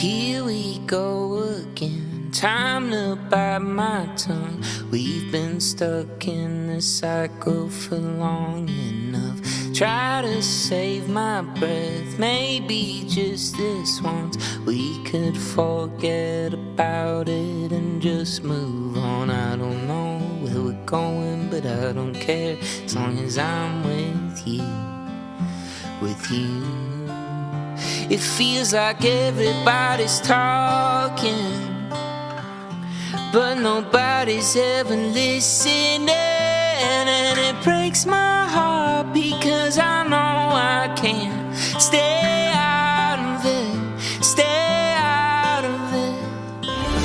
Here we go again, time to bite my tongue. We've been stuck in this cycle for long enough. Try to save my breath, maybe just this once we could forget about it and just move on. I don't know where we're going, but I don't care as long as I'm with you, with you. It feels like everybody's talking, but nobody's ever listening, and it breaks my heart because I know I can't stay out of it, stay out of it.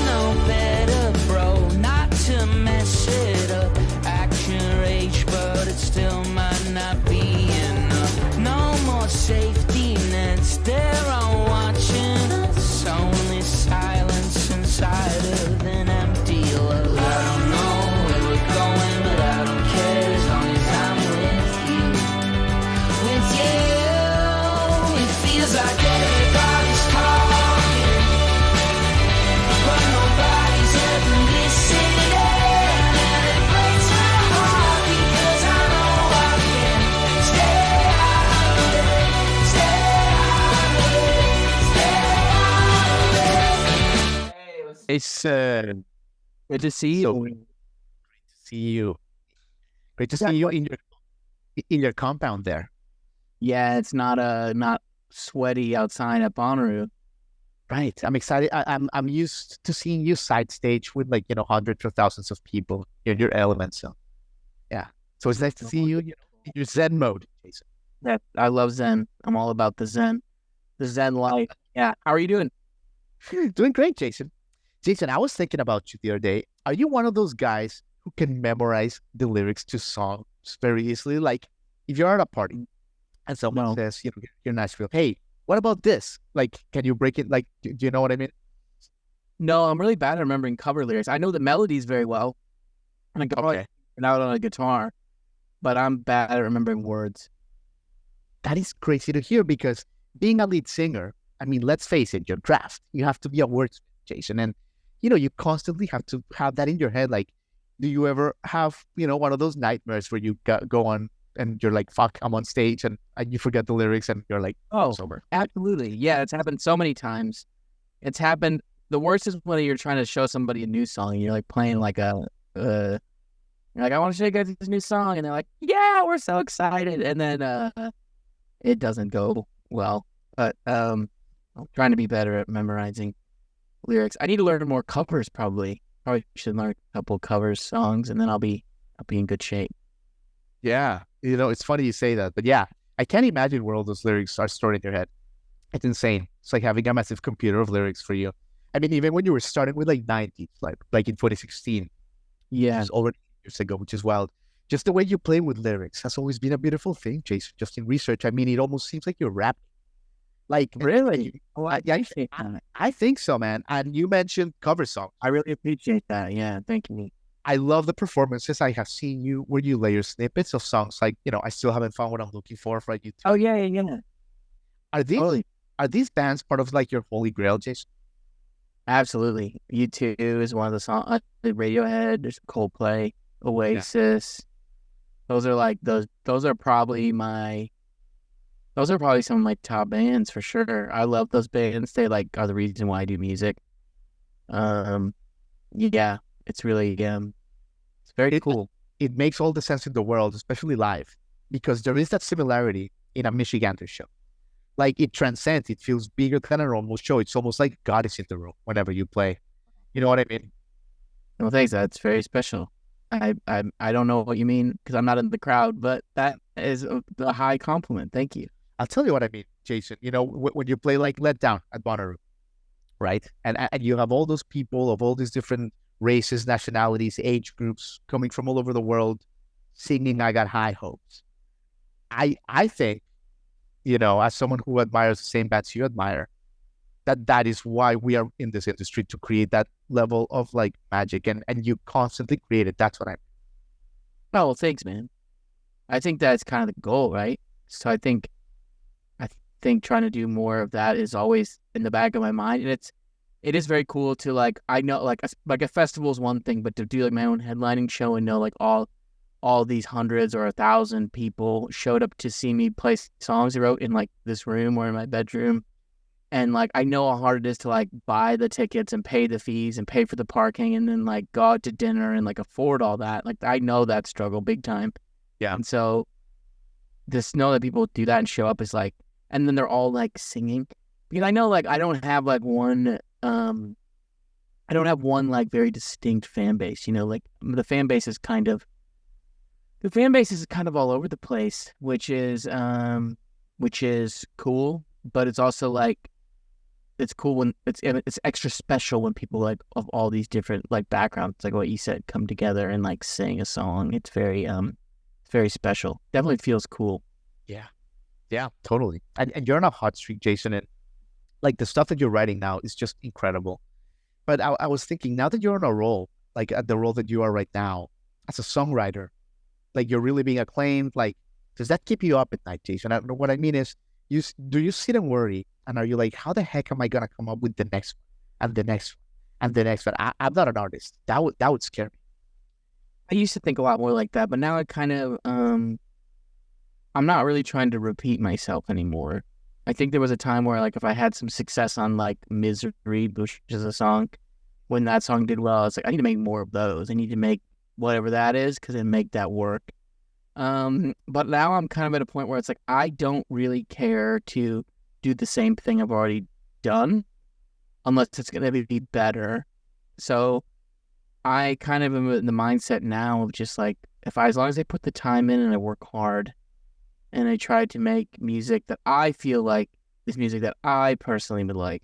No better, bro, not to mess it up. Act your age, but it still might not be enough. No more safety nets, they're all watching us. Only silence inside of an empty love. I don't know where we're going, but I don't care as long as I'm with you, with you. It feels like everybody's talking, but nobody's ever listening, and it breaks my heart because I know I can't stay out of it, stay out of it, stay out of it. It's good to see you. Great to see you. Great to see you in your compound there. Yeah, it's not sweaty outside at Bonnaroo. Right. I'm excited. I'm used to seeing you side stage with hundreds of thousands of people in your element. So yeah. So it's nice to see you in your Zen mode, Jason. Yeah, I love Zen. I'm all about the Zen life. Yeah. How are you doing? Doing great, Jason. Jason, I was thinking about you the other day. Are you one of those guys who can memorize the lyrics to songs very easily? Like, if you're at a party and someone says, you're in Nashville, hey, what about this? Like, can you break it? Like, do you know what I mean? No, I'm really bad at remembering cover lyrics. I know the melodies very well, and I go out on a guitar, but I'm bad at remembering words. That is crazy to hear because being a lead singer, I mean, let's face it, your draft, you have to be a wordsmith, Jason, and you constantly have to have that in your head. Like, do you ever have, one of those nightmares where you go on and you're like, fuck, I'm on stage and you forget the lyrics and you're like, oh, sober. Absolutely. Yeah, it's happened so many times. It's happened. The worst is when you're trying to show somebody a new song and you're like playing like you're like, I want to show you guys this new song. And they're like, yeah, we're so excited. And then it doesn't go well. But I'm trying to be better at memorizing lyrics. I need to learn more covers. Probably should learn a couple covers songs, and then I'll be in good shape. Yeah, it's funny you say that, but yeah, I can't imagine where all those lyrics are stored in your head. It's insane. It's like having a massive computer of lyrics for you. I mean, even when you were starting with like 90s, like in 2016, yeah, which is already years ago, which is wild. Just the way you play with lyrics has always been a beautiful thing, Jason. Just in research, I mean, it almost seems like you're rapping. Like, really? I think so, man. And you mentioned cover songs. I really appreciate that. Yeah, thank you. I love the performances I have seen you where you layer snippets of songs like, I still haven't found what I'm looking for YouTube. Oh, yeah. Are these bands part of like your holy grail, Jason? Absolutely. U2 is one of the songs. Radiohead, there's Coldplay, Oasis. Yeah. Those are probably some of my top bands for sure. I love those bands. They are the reason why I do music. Yeah, it's really it's very cool. It makes all the sense in the world, especially live, because there is that similarity in a Michigander show. Like, it transcends. It feels bigger than a normal show. It's almost like God is in the room whenever you play. You know what I mean? Well, thanks. That's very special. I don't know what you mean because I'm not in the crowd, but that is a high compliment. Thank you. I'll tell you what I mean, Jason. When you play like Let Down at Bonnaroo, right? And you have all those people of all these different races, nationalities, age groups coming from all over the world singing I Got High Hopes. I think, as someone who admires the same bands you admire, that is why we are in this industry, to create that level of like magic, and you constantly create it. That's what I mean. Oh, well, thanks, man. I think that's kind of the goal, right? So I think trying to do more of that is always in the back of my mind, and it is very cool to like, I know like a festival is one thing, but to do like my own headlining show and know like all these hundreds or 1,000 people showed up to see me play songs I wrote in like this room or in my bedroom. And like, I know how hard it is to like buy the tickets and pay the fees and pay for the parking and then like go out to dinner and like afford all that. Like, I know that struggle big time. Yeah. And so just know that people do that and show up is like, and then they're all like singing, because I know like I don't have like one like very distinct fan base, you know, like the fan base is kind of all over the place, which is cool, but it's also like, it's cool when it's extra special when people like of all these different like backgrounds, like what you said, come together and like sing a song. It's very special. Definitely feels cool. Yeah, totally. And you're on a hot streak, Jason, and like the stuff that you're writing now is just incredible. But I was thinking, now that you're on a role, like at the role that you are right now as a songwriter, like you're really being acclaimed, like does that keep you up at night, Jason? What I mean is, do you sit and worry, and are you like, how the heck am I gonna come up with the next one and the next one and the next one? I'm not an artist. That would scare me. I used to think a lot more like that, but now I kind of I'm not really trying to repeat myself anymore. I think there was a time where like if I had some success on like Misery, which is a song, when that song did well, I was like, I need to make more of those. I need to make whatever that is because it make that work. But now I'm kind of at a point where it's like, I don't really care to do the same thing I've already done unless it's going to be better. So I kind of am in the mindset now of just like, as long as I put the time in and I work hard and I try to make music that I feel like is music that I personally would like,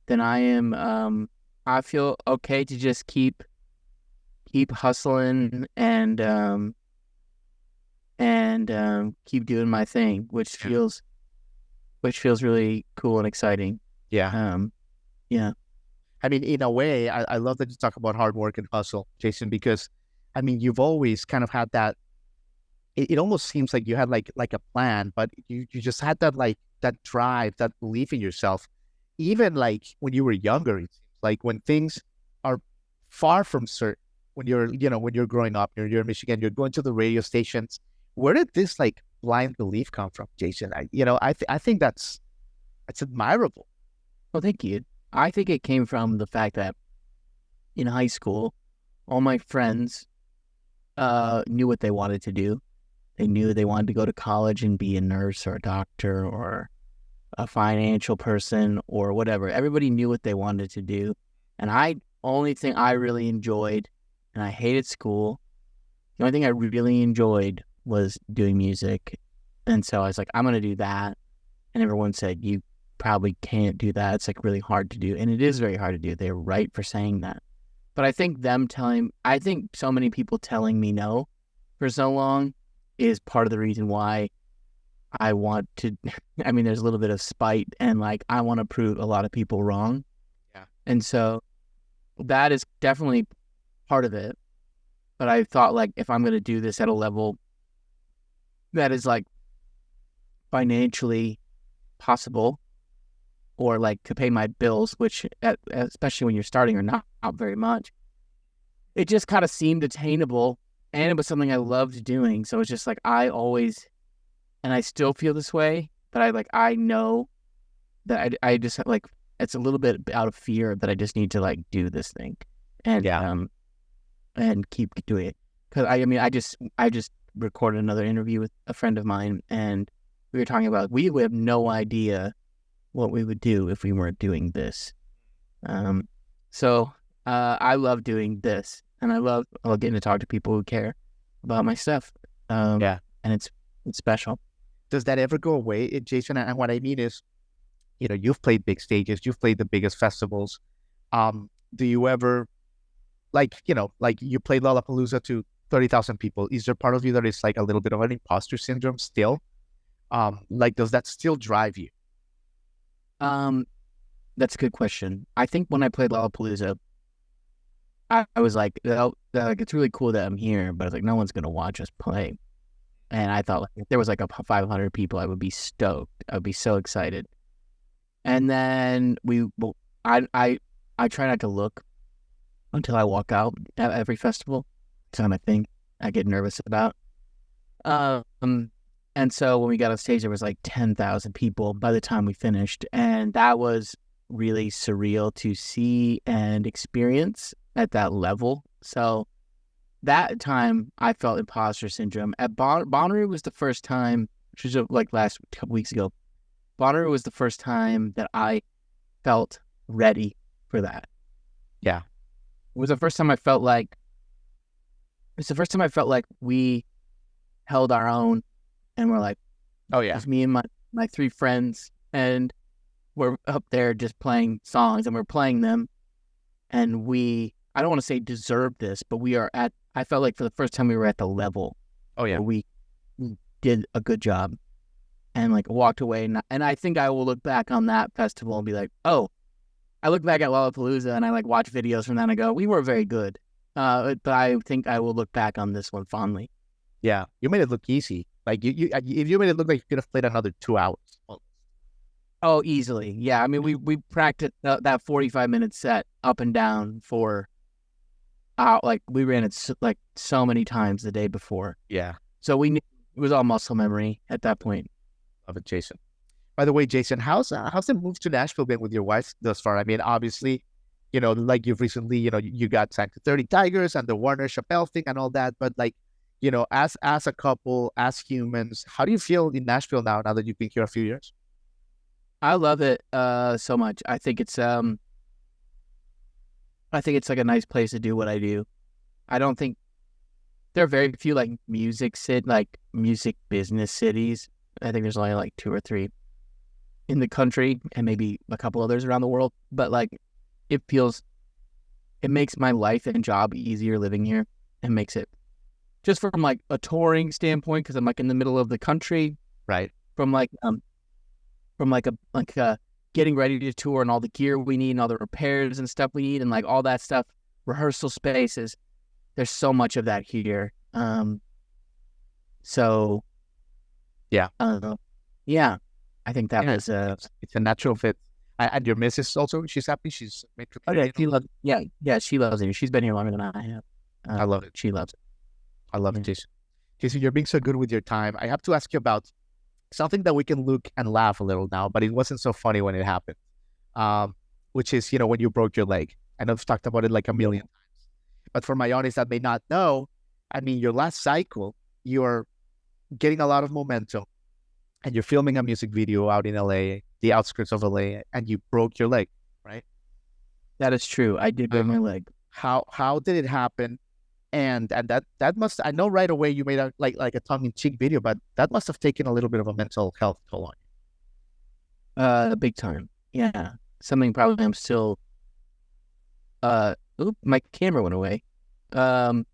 then I feel okay to just keep hustling and keep doing my thing, which feels really cool and exciting. Yeah. Yeah. I mean, in a way, I love that you talk about hard work and hustle, Jason, because I mean, you've always kind of had that. It almost seems like you had like a plan, but you just had that like that drive, that belief in yourself, even like when you were younger. It seems like when things are far from certain, when you're growing up, you're in Michigan, you're going to the radio stations. Where did this like blind belief come from, Jason? I think that's admirable. Well, thank you. I think it came from the fact that in high school, all my friends knew what they wanted to do. They knew they wanted to go to college and be a nurse or a doctor or a financial person or whatever. Everybody knew what they wanted to do. And only thing I really enjoyed, and I hated school, the only thing I really enjoyed was doing music. And so I was like, I'm going to do that. And everyone said, you probably can't do that. It's like really hard to do. And it is very hard to do. They're right for saying that. But I think I think so many people telling me no for so long is part of the reason why I want to, I mean, there's a little bit of spite and like, I want to prove a lot of people wrong. Yeah. And so that is definitely part of it. But I thought like, if I'm going to do this at a level that is like financially possible or like to pay my bills, which especially when you're starting are not very much, it just kind of seemed attainable. And it was something I loved doing. So it's just like, I always, and I still feel this way, but I know that I just like, it's a little bit out of fear that I just need to like do this thing and, and keep doing it. Cause I just recorded another interview with a friend of mine and we were talking about, we would have no idea what we would do if we weren't doing this. So I love doing this. And I love getting to talk to people who care about my stuff. And it's special. Does that ever go away, Jason? And what I mean is, you've played big stages, you've played the biggest festivals. Do you ever, like you played Lollapalooza to 30,000 people? Is there part of you that is like a little bit of an imposter syndrome still? Like, does that still drive you? That's a good question. I think when I played Lollapalooza, I was like, it's really cool that I'm here, but I was like, no one's going to watch us play. And I thought like, if there was like 500 people, I would be stoked. I would be so excited. And then I try not to look until I walk out at every festival. It's kind of thing I get nervous about. And so when we got on stage, there was like 10,000 people by the time we finished. And that was really surreal to see and experience at that level. So that time I felt imposter syndrome. At Bonnaroo was the first time, which was like last couple weeks ago. Bonnaroo was the first time that I felt ready for that. Yeah. It was the first time I felt like we held our own, and we're like, Oh yeah. it's me and my three friends, and we're up there just playing songs, and we're playing them, and I don't want to say deserve this, but I felt like for the first time we were at the level. Oh yeah. Where we did a good job, and like walked away, and I think I will look back on that festival and be like, oh, I look back at Lollapalooza and I like watch videos from that and I go, we were very good. But I think I will look back on this one fondly. Yeah, you made it look easy. Like if you made it look like you could have played another 2 hours. Oh, easily. Yeah, I mean, we practiced that 45-minute set up and down for, like we ran it so many times the day before. Yeah. So we knew it was all muscle memory at that point. Love it, Jason. By the way, Jason, how's the move to Nashville been with your wife thus far? I mean, obviously, like you've recently, you got signed to 30 Tigers and the Warner Chappelle thing and all that. But like, as a couple, as humans, how do you feel in Nashville now that you've been here a few years? I love it so much. I think it's like a nice place to do what I do. I don't think there are very few like music business cities. I think there's only like 2 or 3 in the country and maybe a couple others around the world. But like, it makes my life and job easier living here, and makes it just from like a touring standpoint, because I'm like in the middle of the country, right? From like getting ready to tour and all the gear we need and all the repairs and stuff we need and like all that stuff, rehearsal spaces. There's so much of that here. So yeah, yeah. I think that was it's a natural fit. And your missus also, she's happy. She's made oh yeah, she loves. Yeah, she loves it. She's been here longer than I have. I love it. She loves it. I love it, Jason. Jason, you're being so good with your time. I have to ask you about something that we can look and laugh a little now, but it wasn't so funny when it happened. Which is, when you broke your leg. I know I've talked about it like a million times. But for my audience that may not know, I mean, your last cycle, you're getting a lot of momentum. And you're filming a music video out in LA, the outskirts of LA, and you broke your leg, right? That is true. I did break my leg. How did it happen? And that must, I know right away you made a like a tongue-in-cheek video, but that must have taken a little bit of a mental health toll on you. Big time. Yeah. Something probably I'm still my camera went away. I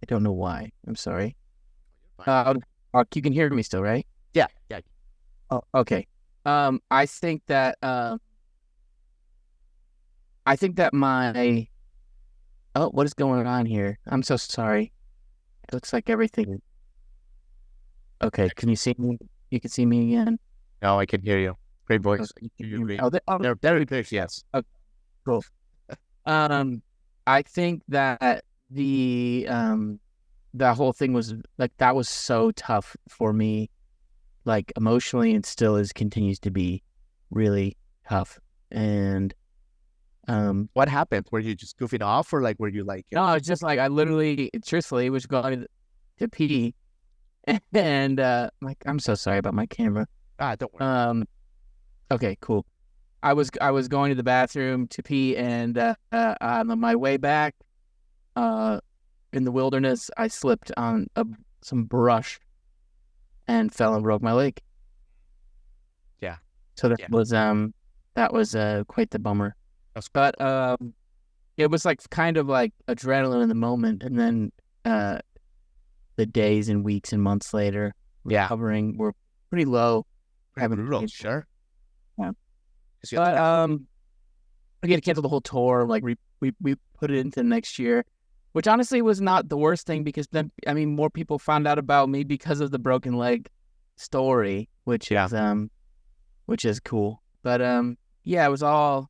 don't know why. I'm sorry. You can hear me still, right? Yeah. Oh, okay. I think that my what is going on here? I'm so sorry. It looks like everything. Okay, can you see me? You can see me again? No, I can hear you. Great voice. There it is. Yes. Okay, cool. I think that that whole thing was like, that was so tough for me, like emotionally, and still continues to be really tough. And what happened? Were you just goofing off, or like were you like? No, it's just like I literally, truthfully, was going to pee, and like, I'm so sorry about my camera. Don't worry. Okay, cool. I was going to the bathroom to pee, and on my way back, in the wilderness, I slipped on some brush and fell and broke my leg. Yeah. So that was quite the bummer. But it was like kind of like adrenaline in the moment, and then the days and weeks and months later, recovering, were pretty low. Brutal, sure. Yeah. But we had to cancel the whole tour. Like we put it into next year, which honestly was not the worst thing, because then, I mean, more people found out about me because of the broken leg story, which is cool. But Yeah, it was all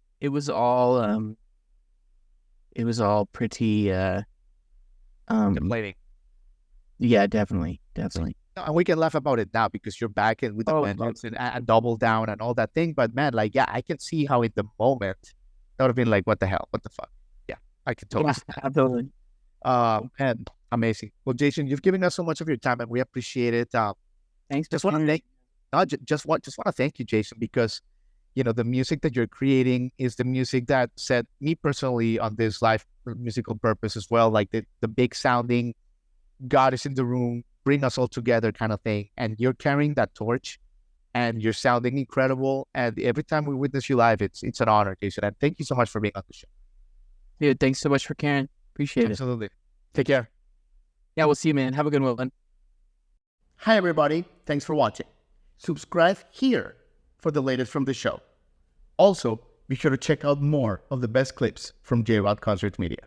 pretty Complaining. yeah, definitely. No, and we can laugh about it now because you're back in with the Oh, vengeance and double down and all that thing. But man, like, yeah, I can see how in the moment that would have been like, what the hell? What the fuck? Yeah, I can totally yeah, see that. absolutely. And amazing. Well, Jason, you've given us so much of your time and we appreciate it. Thanks for Just want to coming. thank, no, just want to thank you, Jason, because the music that you're creating is the music that set me personally on this life musical purpose as well. Like the big sounding, God is in the room, bring us all together kind of thing. And you're carrying that torch, and you're sounding incredible. And every time we witness you live, it's an honor, Jason. And thank you so much for being on the show. Dude, thanks so much for caring. Appreciate it. Absolutely. Take care. Yeah, we'll see you, man. Have a good one. Hi, everybody. Thanks for watching. Subscribe here for the latest from the show. Also, be sure to check out more of the best clips from J-Rod Concert Media.